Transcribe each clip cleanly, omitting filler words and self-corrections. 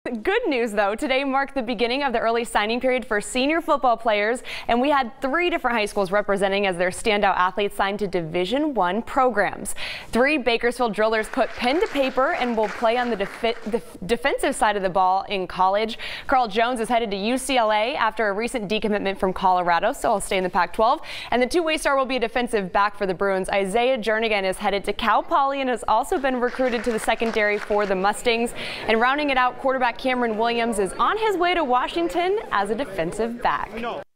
Good news, though. Today marked the beginning of the early signing period for senior football players, and we had 3 different high schools representing as their standout athletes signed to Division I programs. 3 Bakersfield drillers put pen to paper and will play on the defensive side of the ball in college. Carl Jones is headed to UCLA after a recent decommitment from Colorado, so he'll stay in the Pac-12. And the two-way star will be a defensive back for the Bruins. Isaiah Jernigan is headed to Cal Poly and has also been recruited to the secondary for the Mustangs. And rounding it out, quarterback Cameron Williams is on his way to Washington as a defensive back.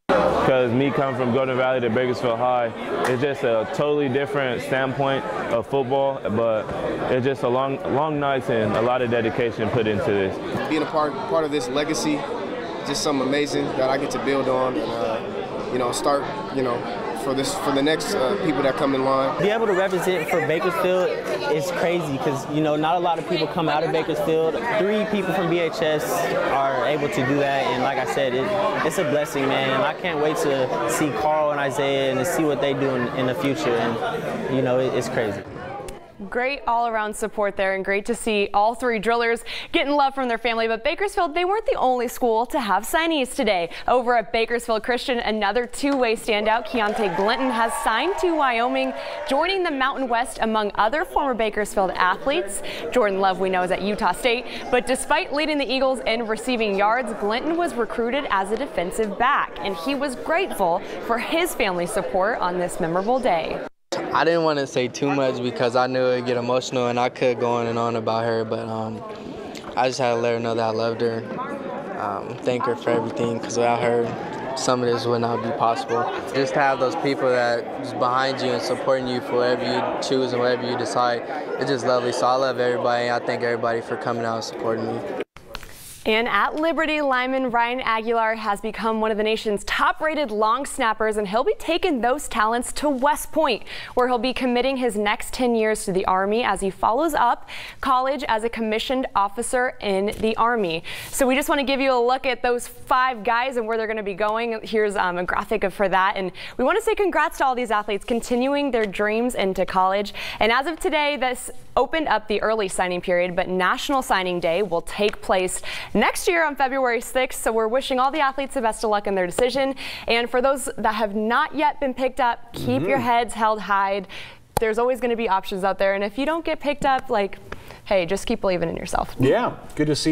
Because me coming from Golden Valley to Bakersfield High, it's just a totally different standpoint of football, but it's just a long nights and a lot of dedication put into this. Being a part of this legacy, just something amazing that I get to build on and start for the next people that come in line. Be able to represent for Bakersfield is crazy because not a lot of people come out of Bakersfield. 3 people from BHS are able to do that, and like I said, it's a blessing, man. And I can't wait to see Carl and Isaiah and to see what they do in the future, and it's crazy. Great all-around support there, and great to see all 3 drillers getting love from their family. But Bakersfield, they weren't the only school to have signees today. Over at Bakersfield Christian, another two-way standout, Keontae Glinton, has signed to Wyoming, joining the Mountain West among other former Bakersfield athletes. Jordan Love, we know, is at Utah State, but despite leading the Eagles in receiving yards, Glinton was recruited as a defensive back, and he was grateful for his family's support on this memorable day. I didn't want to say too much because I knew it would get emotional and I could go on and on about her, but I just had to let her know that I loved her, thank her for everything, because without her, some of this would not be possible. Just to have those people that is behind you and supporting you for whatever you choose and whatever you decide, it's just lovely. So I love everybody, and I thank everybody for coming out and supporting me. And at Liberty, lineman Ryan Aguilar has become one of the nation's top-rated long snappers, and he'll be taking those talents to West Point, where he'll be committing his next 10 years to the Army as he follows up college as a commissioned officer in the Army. So we just want to give you a look at those 5 guys and where they're going to be going. Here's a graphic for that. And we want to say congrats to all these athletes continuing their dreams into college. And as of today, this opened up the early signing period, but National Signing Day will take place next year on February 6th, so we're wishing all the athletes the best of luck in their decision. And for those that have not yet been picked up, keep your heads held high. There's always going to be options out there, and if you don't get picked up, hey, just keep believing in yourself. Yeah, good to see.